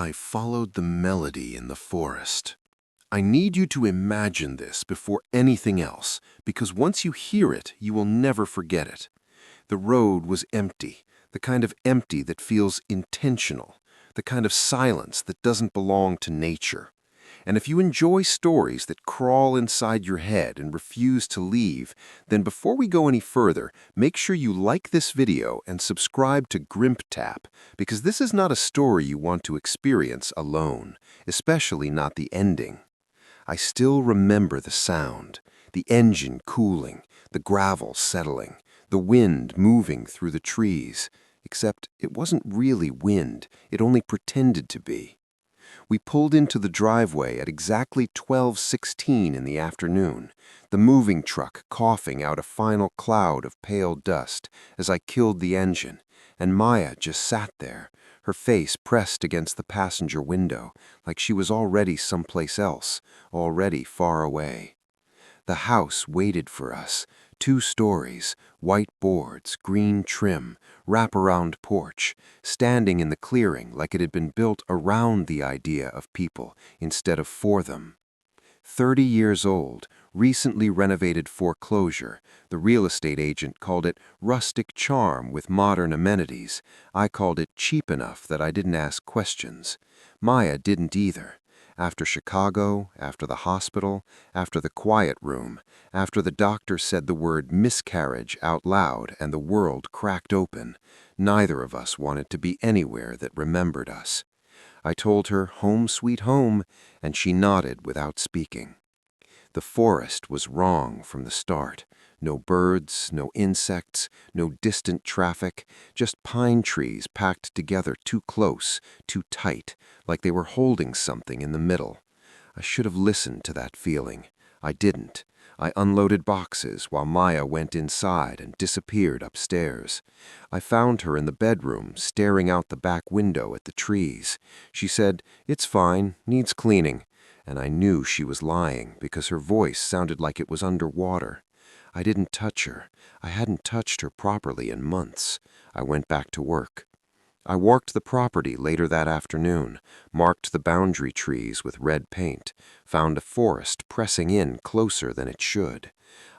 I followed the melody in the forest. I need you to imagine this before anything else, because once you hear it, you will never forget it. The road was empty, the kind of empty that feels intentional, the kind of silence that doesn't belong to nature. And if you enjoy stories that crawl inside your head and refuse to leave, then before we go any further, make sure you like this video and subscribe to Grimp, because this is not a story you want to experience alone, especially not the ending. I still remember the sound, the engine cooling, the gravel settling, the wind moving through the trees, except it wasn't really wind, it only pretended to be. We pulled into the driveway at exactly 12:16 in the afternoon, the moving truck coughing out a final cloud of pale dust as I killed the engine, and Maya just sat there, her face pressed against the passenger window, like she was already someplace else, already far away. The house waited for us, 2 stories, white boards, green trim, wraparound porch, standing in the clearing like it had been built around the idea of people instead of for them. 30 years old, recently renovated foreclosure. The real estate agent called it rustic charm with modern amenities. I called it cheap enough that I didn't ask questions. Maya didn't either. After Chicago, after the hospital, after the quiet room, after the doctor said the word miscarriage out loud and the world cracked open, neither of us wanted to be anywhere that remembered us. I told her home sweet home, and she nodded without speaking. The forest was wrong from the start. No birds, no insects, no distant traffic, just pine trees packed together too close, too tight, like they were holding something in the middle. I should have listened to that feeling. I didn't. I unloaded boxes while Maya went inside and disappeared upstairs. I found her in the bedroom, staring out the back window at the trees. She said, "It's fine, needs cleaning." And I knew she was lying because her voice sounded like it was underwater. I didn't touch her. I hadn't touched her properly in months. I went back to work. I walked the property later that afternoon, marked the boundary trees with red paint, found a forest pressing in closer than it should.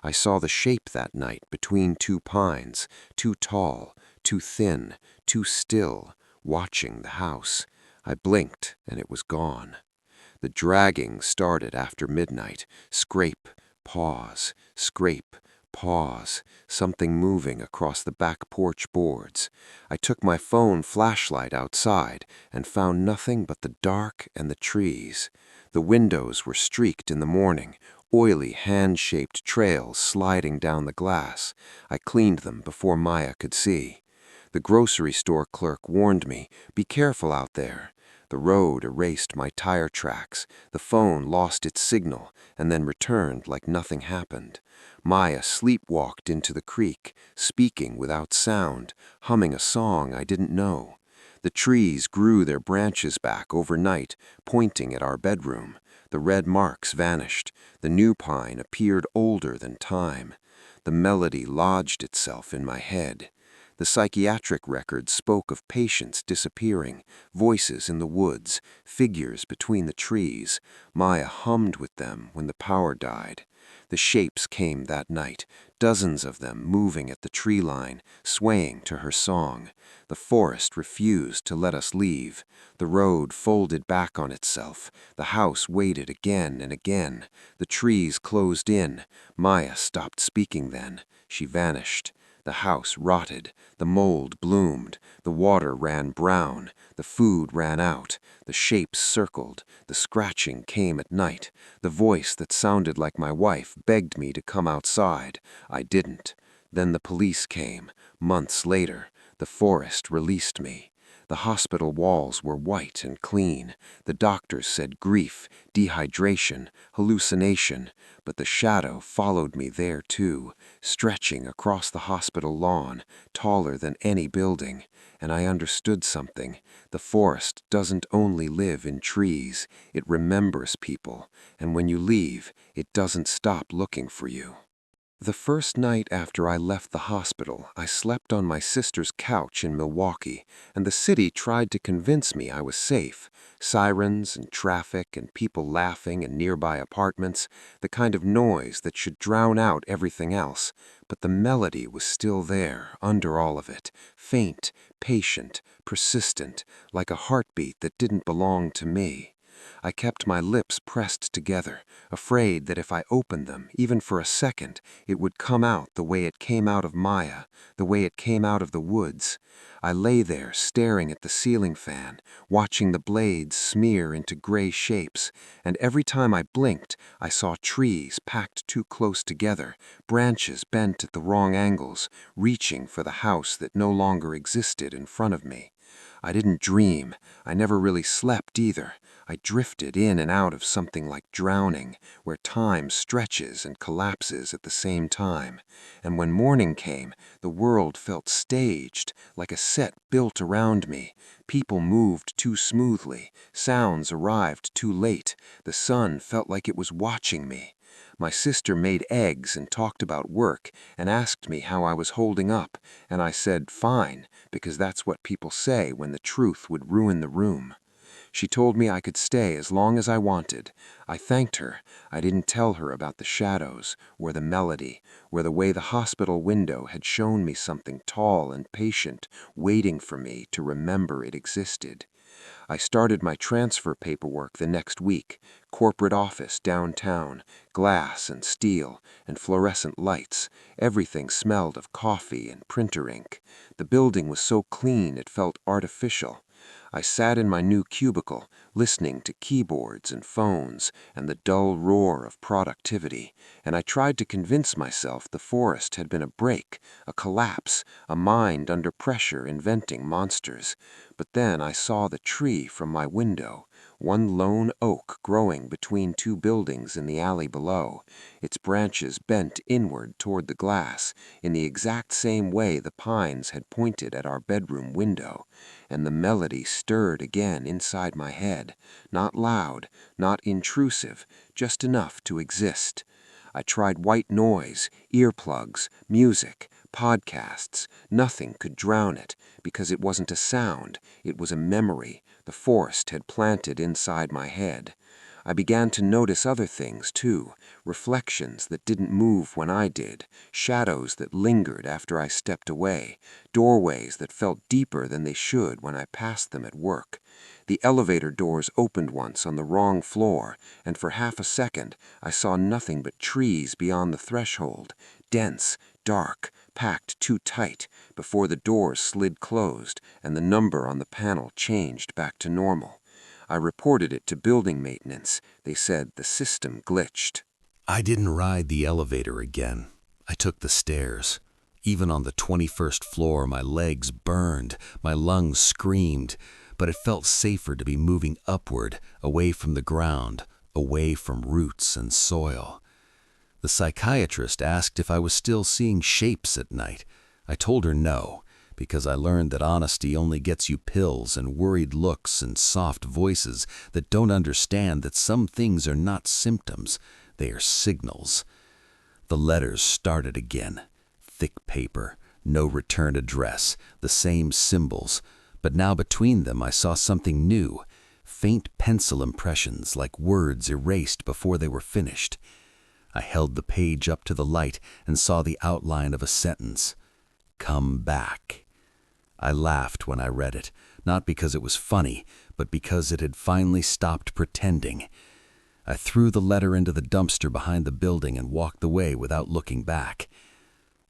I saw the shape that night between 2 pines, too tall, too thin, too still, watching the house. I blinked and it was gone. The dragging started after midnight. Scrape, pause, scrape, pause, something moving across the back porch boards. I took my phone flashlight outside and found nothing but the dark and the trees. The windows were streaked in the morning, oily hand-shaped trails sliding down the glass. I cleaned them before Maya could see. The grocery store clerk warned me, "Be careful out there." The road erased my tire tracks, the phone lost its signal, and then returned like nothing happened. Maya sleepwalked into the creek, speaking without sound, humming a song I didn't know. The trees grew their branches back overnight, pointing at our bedroom. The red marks vanished. The new pine appeared older than time. The melody lodged itself in my head. The psychiatric record spoke of patients disappearing, voices in the woods, figures between the trees. Maya hummed with them when the power died. The shapes came that night, dozens of them moving at the tree line, swaying to her song. The forest refused to let us leave. The road folded back on itself. The house waited again and again. The trees closed in. Maya stopped speaking then. She vanished. The house rotted, the mold bloomed, the water ran brown, the food ran out, the shapes circled, the scratching came at night. The voice that sounded like my wife begged me to come outside. I didn't. Then the police came. Months later, the forest released me. The hospital walls were white and clean. The doctors said grief, dehydration, hallucination, but the shadow followed me there too, stretching across the hospital lawn, taller than any building. And I understood something. The forest doesn't only live in trees, it remembers people, and when you leave, it doesn't stop looking for you. The first night after I left the hospital, I slept on my sister's couch in Milwaukee, and the city tried to convince me I was safe. Sirens and traffic and people laughing in nearby apartments, the kind of noise that should drown out everything else. But the melody was still there, under all of it, faint, patient, persistent, like a heartbeat that didn't belong to me. I kept my lips pressed together, afraid that if I opened them, even for a second, it would come out the way it came out of Maya, the way it came out of the woods. I lay there staring at the ceiling fan, watching the blades smear into gray shapes, and every time I blinked, I saw trees packed too close together, branches bent at the wrong angles, reaching for the house that no longer existed in front of me. I didn't dream. I never really slept either. I drifted in and out of something like drowning, where time stretches and collapses at the same time. And when morning came, the world felt staged, like a set built around me. People moved too smoothly, sounds arrived too late, the sun felt like it was watching me. My sister made eggs and talked about work and asked me how I was holding up, and I said fine, because that's what people say when the truth would ruin the room. She told me I could stay as long as I wanted. I thanked her. I didn't tell her about the shadows, or the melody, or the way the hospital window had shown me something tall and patient, waiting for me to remember it existed. I started my transfer paperwork the next week. Corporate office downtown, glass and steel and fluorescent lights. Everything smelled of coffee and printer ink. The building was so clean it felt artificial. I sat in my new cubicle, listening to keyboards and phones and the dull roar of productivity, and I tried to convince myself the forest had been a break, a collapse, a mind under pressure inventing monsters. But then I saw the tree from my window, one lone oak growing between two buildings in the alley below, its branches bent inward toward the glass, in the exact same way the pines had pointed at our bedroom window, and the melody stirred again inside my head, not loud, not intrusive, just enough to exist. I tried white noise, earplugs, music, podcasts. Nothing could drown it, because it wasn't a sound, it was a memory the forest had planted inside my head. I began to notice other things, too, reflections that didn't move when I did, shadows that lingered after I stepped away, doorways that felt deeper than they should when I passed them at work. The elevator doors opened once on the wrong floor, and for half a second I saw nothing but trees beyond the threshold, dense, dark, packed too tight, before the doors slid closed and the number on the panel changed back to normal. I reported it to building maintenance. They said the system glitched. I didn't ride the elevator again. I took the stairs. Even on the 21st floor, my legs burned, my lungs screamed, but it felt safer to be moving upward, away from the ground, away from roots and soil. The psychiatrist asked if I was still seeing shapes at night. I told her no, because I learned that honesty only gets you pills and worried looks and soft voices that don't understand that some things are not symptoms, they are signals. The letters started again. Thick paper, no return address, the same symbols, but now between them I saw something new, faint pencil impressions like words erased before they were finished. I held the page up to the light and saw the outline of a sentence. Come back. I laughed when I read it, not because it was funny, but because it had finally stopped pretending. I threw the letter into the dumpster behind the building and walked away without looking back.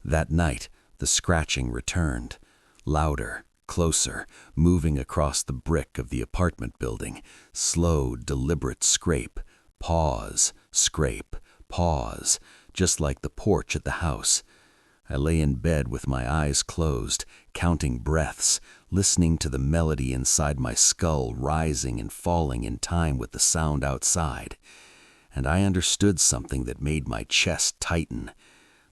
That night, the scratching returned, louder, closer, moving across the brick of the apartment building, slow, deliberate scrape, pause, scrape, pause, just like the porch at the house. I lay in bed with my eyes closed, counting breaths, listening to the melody inside my skull rising and falling in time with the sound outside. And I understood something that made my chest tighten.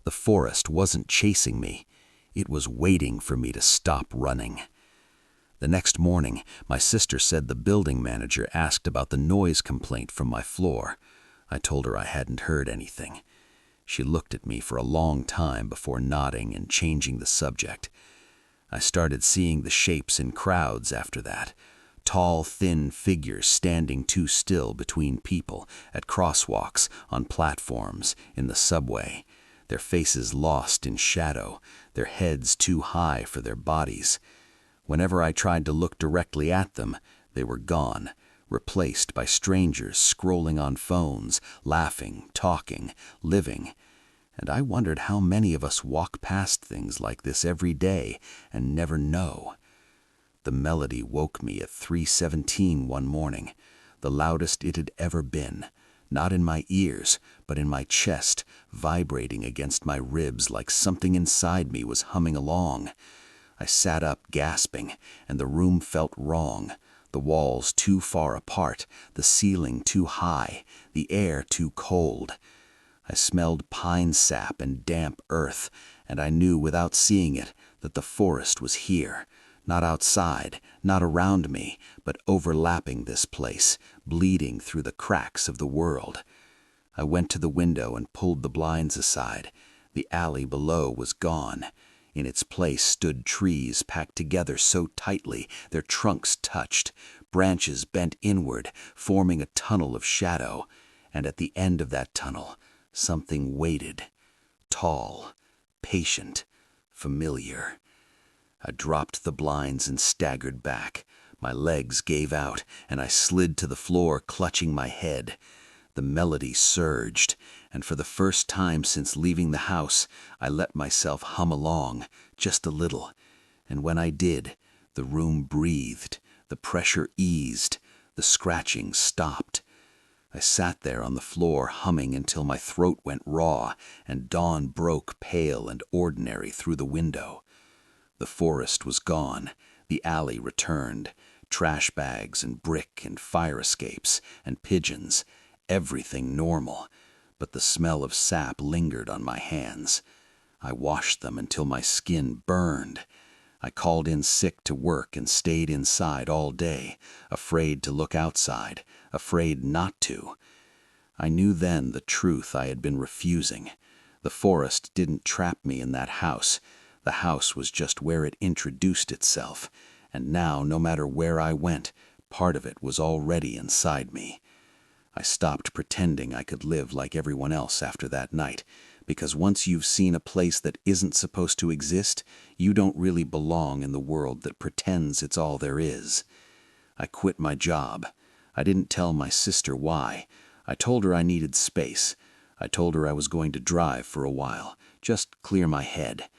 The forest wasn't chasing me. It was waiting for me to stop running. The next morning, my sister said the building manager asked about the noise complaint from my floor. I told her I hadn't heard anything. She looked at me for a long time before nodding and changing the subject. I started seeing the shapes in crowds after that. Tall, thin figures standing too still between people, at crosswalks, on platforms, in the subway. Their faces lost in shadow, their heads too high for their bodies. Whenever I tried to look directly at them, they were gone, replaced by strangers scrolling on phones, laughing, talking, living. And I wondered how many of us walk past things like this every day and never know. The melody woke me at 3:17 one morning, the loudest it had ever been, not in my ears, but in my chest, vibrating against my ribs like something inside me was humming along. I sat up gasping, and the room felt wrong, the walls too far apart, the ceiling too high, the air too cold. I smelled pine sap and damp earth, and I knew without seeing it that the forest was here. Not outside, not around me, but overlapping this place, bleeding through the cracks of the world. I went to the window and pulled the blinds aside. The alley below was gone. In its place stood trees packed together so tightly their trunks touched, branches bent inward, forming a tunnel of shadow. And at the end of that tunnel, something waited, tall, patient, familiar. I dropped the blinds and staggered back. My legs gave out, and I slid to the floor, clutching my head. The melody surged, and for the first time since leaving the house, I let myself hum along, just a little. And when I did, the room breathed, the pressure eased, the scratching stopped. I sat there on the floor humming until my throat went raw, and dawn broke pale and ordinary through the window. The forest was gone, the alley returned, trash bags and brick and fire escapes and pigeons, everything normal, but the smell of sap lingered on my hands. I washed them until my skin burned. I called in sick to work and stayed inside all day, afraid to look outside, afraid not to. I knew then the truth I had been refusing. The forest didn't trap me in that house. The house was just where it introduced itself, and now, no matter where I went, part of it was already inside me. I stopped pretending I could live like everyone else after that night, because once you've seen a place that isn't supposed to exist, you don't really belong in the world that pretends it's all there is. I quit my job. I didn't tell my sister why. I told her I needed space. I told her I was going to drive for a while, just clear my head.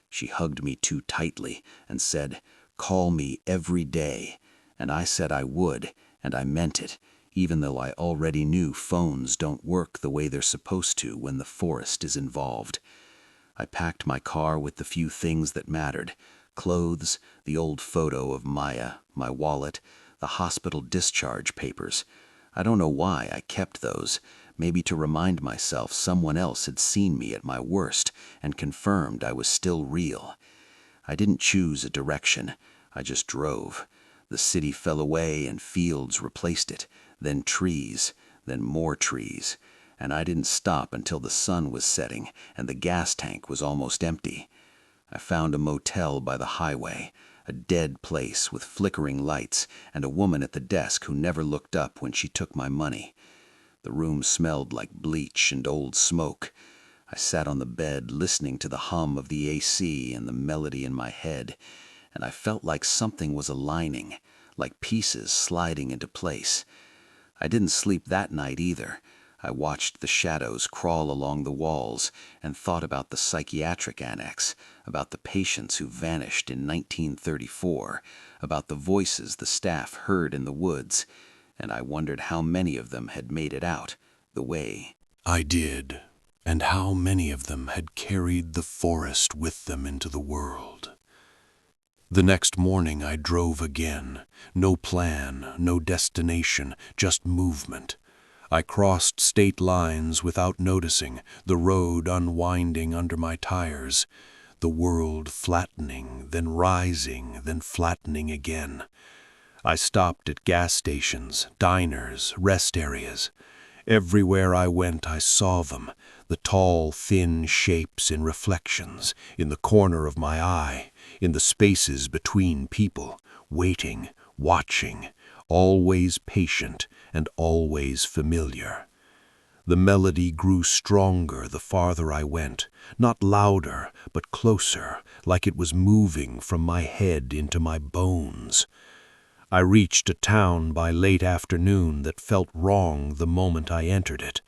She hugged me too tightly and said, "Call me every day." And I said I would, and I meant it, even though I already knew phones don't work the way they're supposed to when the forest is involved. I packed my car with the few things that mattered: clothes, the old photo of Maya, my wallet, the hospital discharge papers. I don't know why I kept those. Maybe to remind myself someone else had seen me at my worst and confirmed I was still real. I didn't choose a direction. I just drove. The city fell away and fields replaced it, then trees, then more trees. And I didn't stop until the sun was setting and the gas tank was almost empty. I found a motel by the highway, a dead place with flickering lights and a woman at the desk who never looked up when she took my money. The room smelled like bleach and old smoke. I sat on the bed listening to the hum of the AC and the melody in my head, and I felt like something was aligning, like pieces sliding into place. I didn't sleep that night either. I watched the shadows crawl along the walls and thought about the psychiatric annex, about the patients who vanished in 1934, about the voices the staff heard in the woods, and I wondered how many of them had made it out, the way I did, and how many of them had carried the forest with them into the world. The next morning I drove again. No plan, no destination, just movement. I crossed state lines without noticing, the road unwinding under my tires, the world flattening, then rising, then flattening again. I stopped at gas stations, diners, rest areas. Everywhere I went I saw them, The tall, thin shapes in reflections, in the corner of my eye, in the spaces between people, waiting, watching, always patient and always familiar. The melody grew stronger the farther I went, not louder, but closer, like it was moving from my head into my bones. I reached a town by late afternoon that felt wrong the moment I entered it.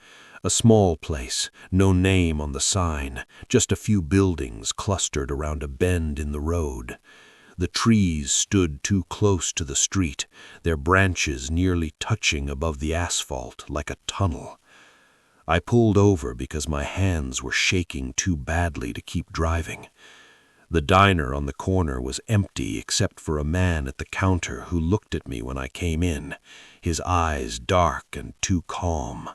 A small place, no name on the sign, just a few buildings clustered around a bend in the road. The trees stood too close to the street, their branches nearly touching above the asphalt like a tunnel. I pulled over because my hands were shaking too badly to keep driving. The diner on the corner was empty except for a man at the counter who looked at me when I came in, his eyes dark and too calm.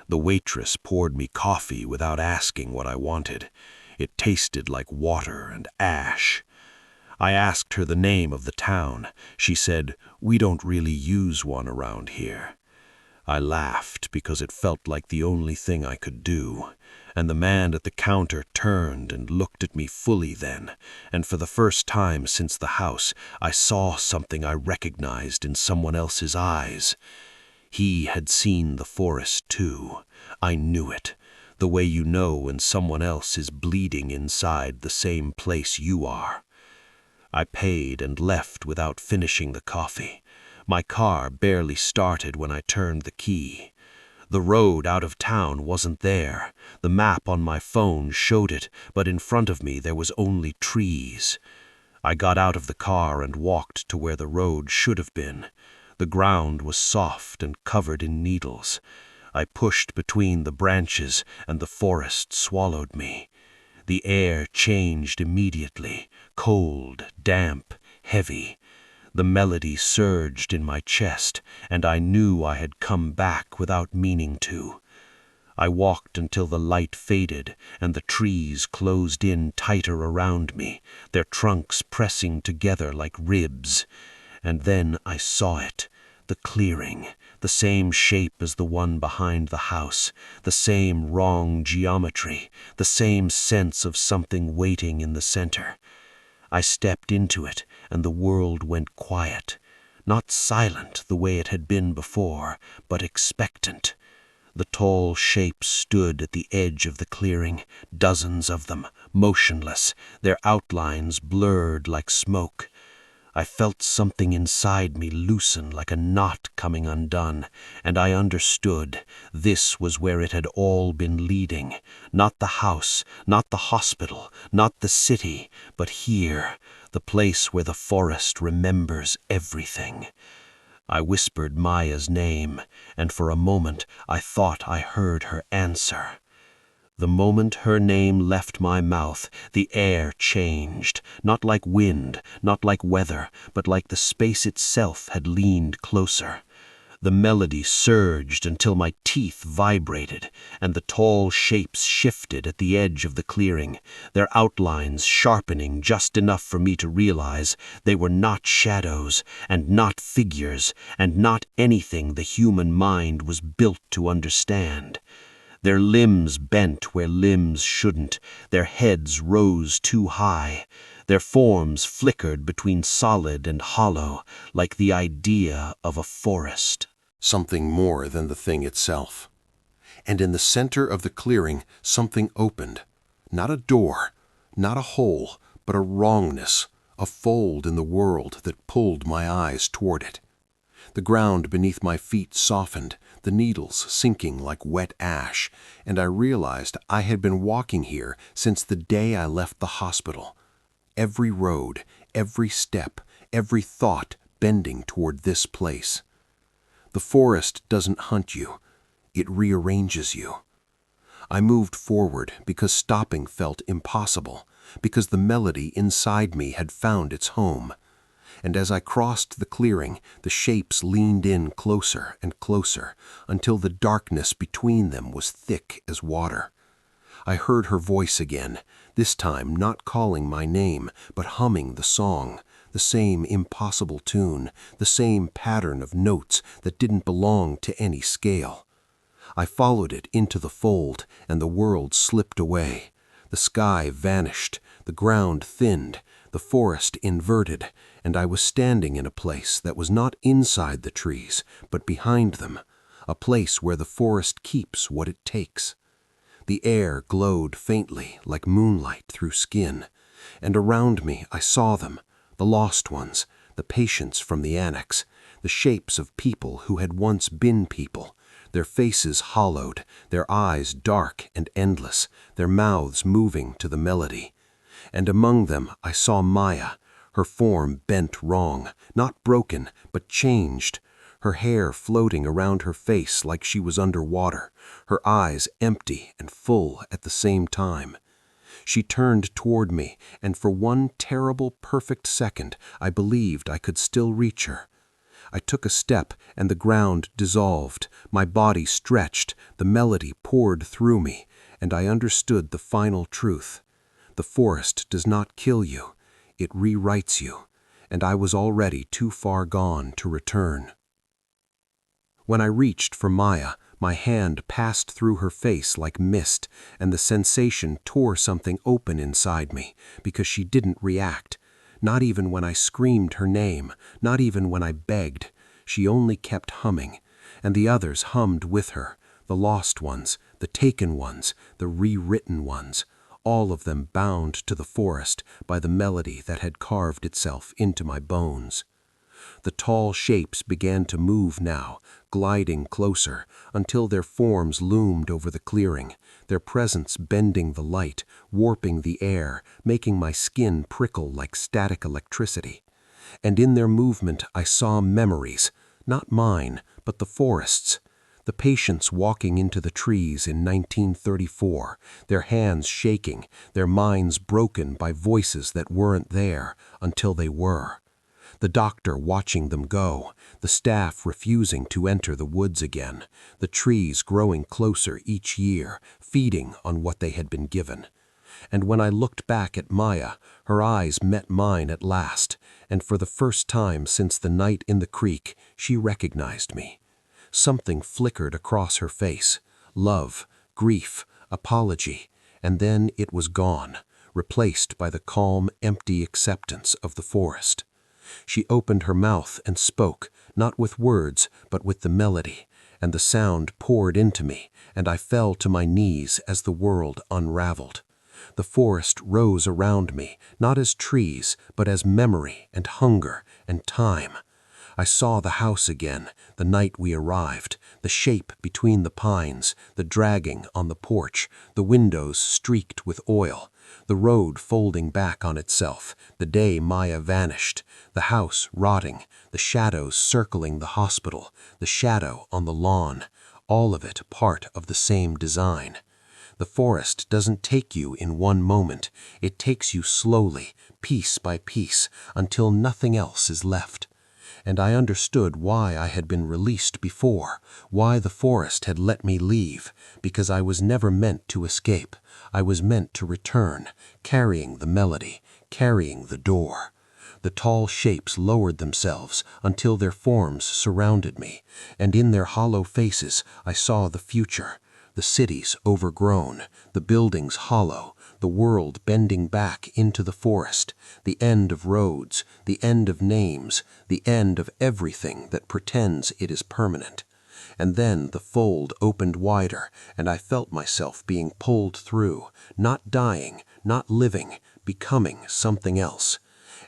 The waitress poured me coffee without asking what I wanted. It tasted like water and ash. I asked her the name of the town. She said, "We don't really use one around here." I laughed because it felt like the only thing I could do, and the man at the counter turned and looked at me fully then, and for the first time since the house, I saw something I recognized in someone else's eyes. He had seen the forest too. I knew it, the way you know when someone else is bleeding inside the same place you are. I paid and left without finishing the coffee. My car barely started when I turned the key. The road out of town wasn't there. The map on my phone showed it, but in front of me there was only trees. I got out of the car and walked to where the road should have been. The ground was soft and covered in needles. I pushed between the branches and the forest swallowed me. The air changed immediately, cold, damp, heavy. The melody surged in my chest, and I knew I had come back without meaning to. I walked until the light faded and the trees closed in tighter around me, their trunks pressing together like ribs. And then I saw it, the clearing, the same shape as the one behind the house, the same wrong geometry, the same sense of something waiting in the center. I stepped into it, and the world went quiet, not silent the way it had been before, but expectant. The tall shapes stood at the edge of the clearing, dozens of them, motionless, their outlines blurred like smoke. I felt something inside me loosen like a knot coming undone, and I understood this was where it had all been leading. Not the house, not the hospital, not the city, but here, the place where the forest remembers everything. I whispered Maya's name, and for a moment I thought I heard her answer. The moment her name left my mouth, the air changed, not like wind, not like weather, but like the space itself had leaned closer. The melody surged until my teeth vibrated, and the tall shapes shifted at the edge of the clearing, their outlines sharpening just enough for me to realize they were not shadows, and not figures, and not anything the human mind was built to understand. Their limbs bent where limbs shouldn't, their heads rose too high, their forms flickered between solid and hollow, like the idea of a forest. Something more than the thing itself. And in the center of the clearing, something opened. Not a door, not a hole, but a wrongness, a fold in the world that pulled my eyes toward it. The ground beneath my feet softened, the needles sinking like wet ash, and I realized I had been walking here since the day I left the hospital. Every road, every step, every thought bending toward this place. The forest doesn't hunt you, it rearranges you. I moved forward because stopping felt impossible, because the melody inside me had found its home. And as I crossed the clearing, the shapes leaned in closer and closer, until the darkness between them was thick as water. I heard her voice again, this time not calling my name, but humming the song, the same impossible tune, the same pattern of notes that didn't belong to any scale. I followed it into the fold, and the world slipped away. The sky vanished, the ground thinned, the forest inverted, and I was standing in a place that was not inside the trees, but behind them, a place where the forest keeps what it takes. The air glowed faintly like moonlight through skin, and around me I saw them, the lost ones, the patients from the annex, the shapes of people who had once been people, their faces hollowed, their eyes dark and endless, their mouths moving to the melody. And among them I saw Maya, her form bent wrong, not broken, but changed, her hair floating around her face like she was underwater, her eyes empty and full at the same time. She turned toward me, and for one terrible, perfect second, I believed I could still reach her. I took a step, and the ground dissolved, my body stretched, the melody poured through me, and I understood the final truth. The forest does not kill you, it rewrites you, and I was already too far gone to return. When I reached for Maya, my hand passed through her face like mist, and the sensation tore something open inside me, because she didn't react. Not even when I screamed her name, not even when I begged. She only kept humming, and the others hummed with her, the lost ones, the taken ones, the rewritten ones, all of them bound to the forest by the melody that had carved itself into my bones. The tall shapes began to move now, gliding closer, until their forms loomed over the clearing, their presence bending the light, warping the air, making my skin prickle like static electricity. And in their movement I saw memories, not mine, but the forest's. The patients walking into the trees in 1934, their hands shaking, their minds broken by voices that weren't there until they were. The doctor watching them go, the staff refusing to enter the woods again, the trees growing closer each year, feeding on what they had been given. And when I looked back at Maya, her eyes met mine at last, and for the first time since the night in the creek, she recognized me. Something flickered across her face, love, grief, apology, and then it was gone, replaced by the calm, empty acceptance of the forest. She opened her mouth and spoke, not with words, but with the melody, and the sound poured into me, and I fell to my knees as the world unraveled. The forest rose around me, not as trees, but as memory and hunger and time. I saw the house again, the night we arrived, the shape between the pines, the dragging on the porch, the windows streaked with oil, the road folding back on itself, the day Maya vanished, the house rotting, the shadows circling the hospital, the shadow on the lawn, all of it part of the same design. The forest doesn't take you in one moment, it takes you slowly, piece by piece, until nothing else is left. And I understood why I had been released before, why the forest had let me leave, because I was never meant to escape. I was meant to return, carrying the melody, carrying the door. The tall shapes lowered themselves until their forms surrounded me, and in their hollow faces I saw the future, the cities overgrown, the buildings hollow, the world bending back into the forest, the end of roads, the end of names, the end of everything that pretends it is permanent. And then the fold opened wider, and I felt myself being pulled through, not dying, not living, becoming something else.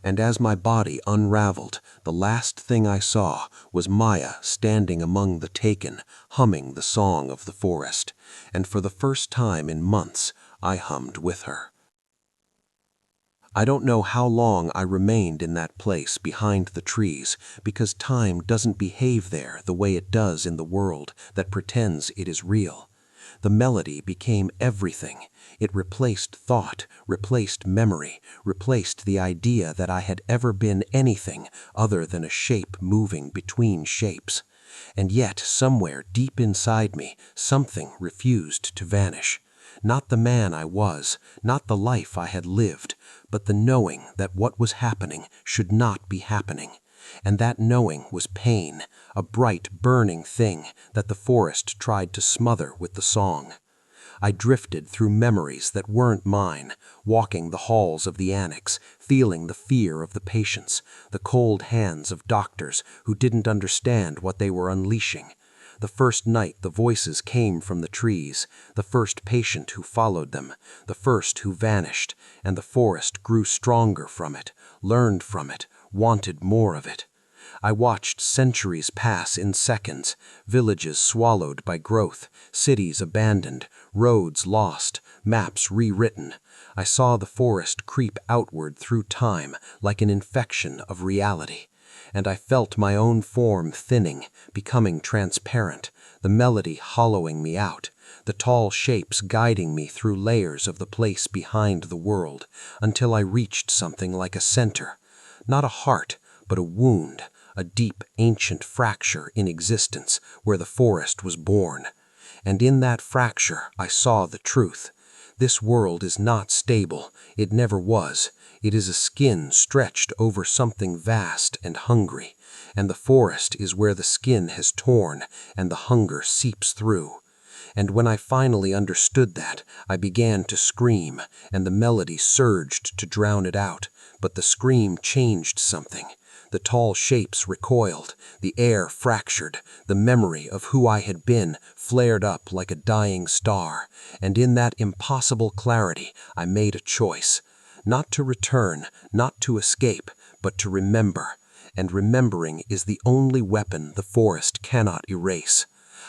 And as my body unraveled, the last thing I saw was Maya standing among the taken, humming the song of the forest. And for the first time in months, I hummed with her. I don't know how long I remained in that place behind the trees, because time doesn't behave there the way it does in the world that pretends it is real. The melody became everything. It replaced thought, replaced memory, replaced the idea that I had ever been anything other than a shape moving between shapes. And yet, somewhere deep inside me, something refused to vanish. Not the man I was, not the life I had lived, but the knowing that what was happening should not be happening. And that knowing was pain, a bright, burning thing that the forest tried to smother with the song. I drifted through memories that weren't mine, walking the halls of the annex, feeling the fear of the patients, the cold hands of doctors who didn't understand what they were unleashing. The first night the voices came from the trees, the first patient who followed them, the first who vanished, and the forest grew stronger from it, learned from it, wanted more of it. I watched centuries pass in seconds, villages swallowed by growth, cities abandoned, roads lost, maps rewritten. I saw the forest creep outward through time like an infection of reality. And I felt my own form thinning, becoming transparent, the melody hollowing me out, the tall shapes guiding me through layers of the place behind the world, until I reached something like a center. Not a heart, but a wound, a deep, ancient fracture in existence where the forest was born. And in that fracture I saw the truth. This world is not stable, it never was. It is a skin stretched over something vast and hungry, and the forest is where the skin has torn and the hunger seeps through. And when I finally understood that, I began to scream, and the melody surged to drown it out, but the scream changed something. The tall shapes recoiled, the air fractured, the memory of who I had been flared up like a dying star, and in that impossible clarity I made a choice. Not to return, not to escape, but to remember. And remembering is the only weapon the forest cannot erase.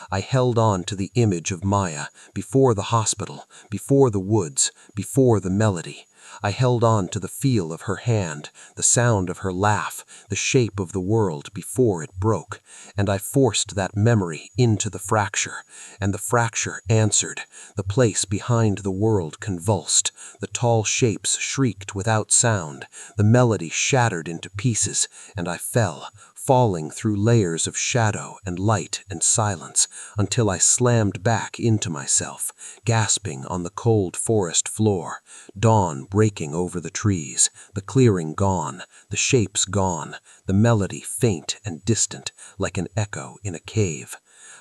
I held on to the image of Maya, before the hospital, before the woods, before the melody. I held on to the feel of her hand, the sound of her laugh, the shape of the world before it broke, and I forced that memory into the fracture, and the fracture answered. The place behind the world convulsed, the tall shapes shrieked without sound, the melody shattered into pieces, and I fell, falling through layers of shadow and light and silence, until I slammed back into myself, gasping on the cold forest floor, dawn breaking over the trees, the clearing gone, the shapes gone, the melody faint and distant, like an echo in a cave.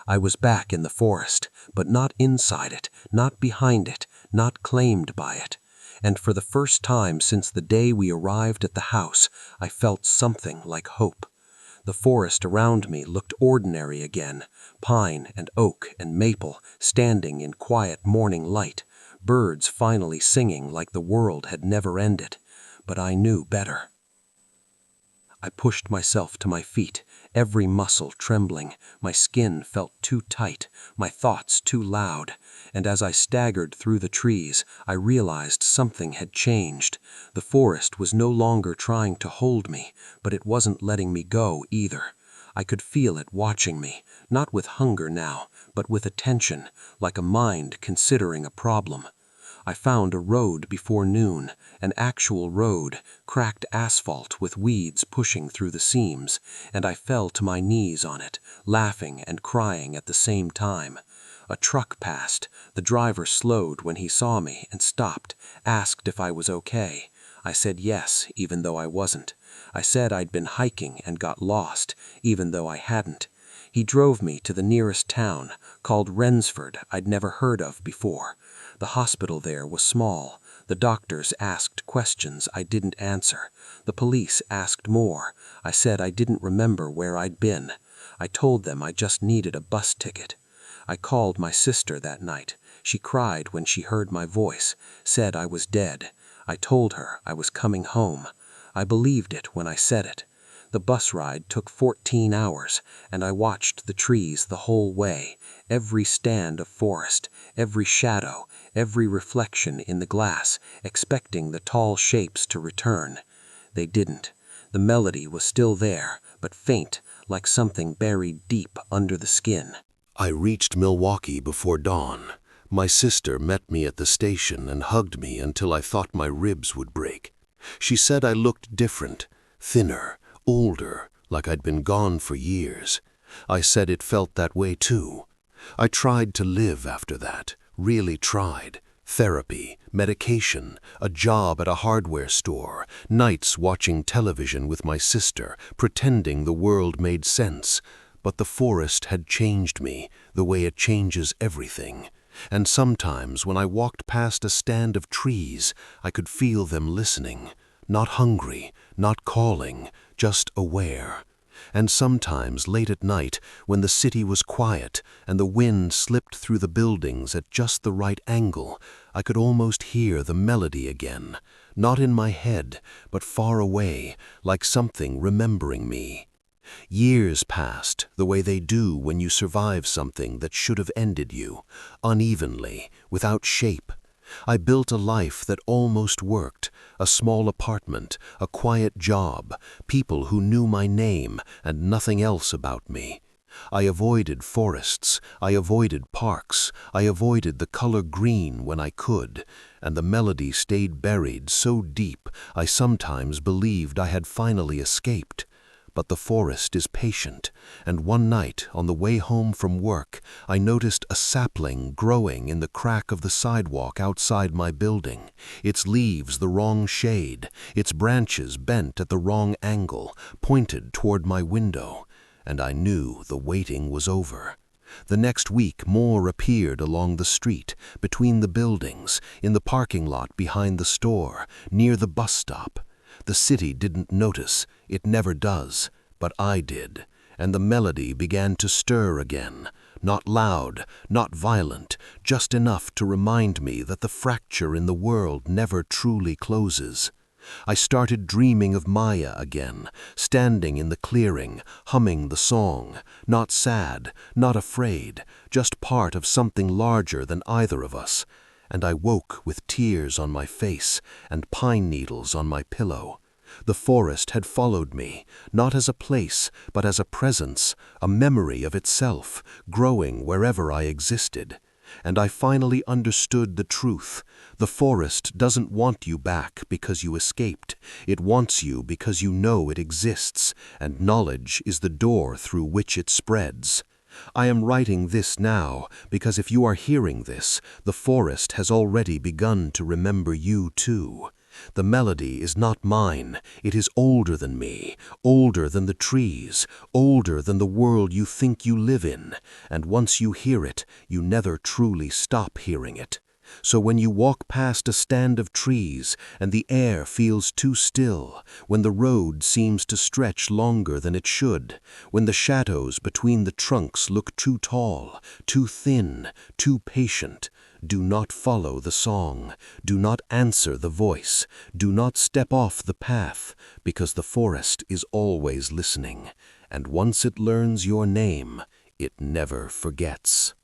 I was back in the forest, but not inside it, not behind it, not claimed by it. And for the first time since the day we arrived at the house, I felt something like hope. The forest around me looked ordinary again, pine and oak and maple standing in quiet morning light, birds finally singing like the world had never ended. But I knew better. I pushed myself to my feet, every muscle trembling. My skin felt too tight, my thoughts too loud, and as I staggered through the trees, I realized something had changed. The forest was no longer trying to hold me, but it wasn't letting me go either. I could feel it watching me, not with hunger now, but with attention, like a mind considering a problem. I found a road before noon, an actual road, cracked asphalt with weeds pushing through the seams, and I fell to my knees on it, laughing and crying at the same time. A truck passed. The driver slowed when he saw me and stopped, asked if I was okay. I said yes, even though I wasn't. I said I'd been hiking and got lost, even though I hadn't. He drove me to the nearest town, called Rensford, I'd never heard of before. The hospital there was small. The doctors asked questions I didn't answer. The police asked more. I said I didn't remember where I'd been. I told them I just needed a bus ticket. I called my sister that night. She cried when she heard my voice, said I was dead. I told her I was coming home. I believed it when I said it. The bus ride took 14 hours, and I watched the trees the whole way, every stand of forest, every shadow, every reflection in the glass, expecting the tall shapes to return. They didn't. The melody was still there, but faint, like something buried deep under the skin. I reached Milwaukee before dawn. My sister met me at the station and hugged me until I thought my ribs would break. She said I looked different, thinner, older, like I'd been gone for years. I said it felt that way too. I tried to live after that, really tried, Therapy, medication, a job at a hardware store, nights watching television with my sister, pretending the world made sense. But the forest had changed me, the way it changes everything. And sometimes when I walked past a stand of trees, I could feel them listening, not hungry, not calling, just aware. And sometimes late at night, when the city was quiet and the wind slipped through the buildings at just the right angle, I could almost hear the melody again, not in my head, but far away, like something remembering me. Years passed, the way they do when you survive something that should have ended you, unevenly, without shape. I built a life that almost worked, a small apartment, a quiet job, people who knew my name and nothing else about me. I avoided forests, I avoided parks, I avoided the color green when I could, and the melody stayed buried so deep I sometimes believed I had finally escaped. But the forest is patient, and one night on the way home from work, I noticed a sapling growing in the crack of the sidewalk outside my building, its leaves the wrong shade, its branches bent at the wrong angle, pointed toward my window, and I knew the waiting was over. The next week more appeared along the street, between the buildings, in the parking lot behind the store, near the bus stop. The city didn't notice, it never does, but I did, and the melody began to stir again, not loud, not violent, just enough to remind me that the fracture in the world never truly closes. I started dreaming of Maya again, standing in the clearing, humming the song, not sad, not afraid, just part of something larger than either of us. And I woke with tears on my face and pine needles on my pillow. The forest had followed me, not as a place, but as a presence, a memory of itself, growing wherever I existed. And I finally understood the truth. The forest doesn't want you back because you escaped. It wants you because you know it exists, and knowledge is the door through which it spreads. I am writing this now because if you are hearing this, the forest has already begun to remember you too. The melody is not mine. It is older than me, older than the trees, older than the world you think you live in. And once you hear it, you never truly stop hearing it. So when you walk past a stand of trees and the air feels too still, when the road seems to stretch longer than it should, when the shadows between the trunks look too tall, too thin, too patient, do not follow the song, do not answer the voice, do not step off the path, because the forest is always listening, and once it learns your name, it never forgets.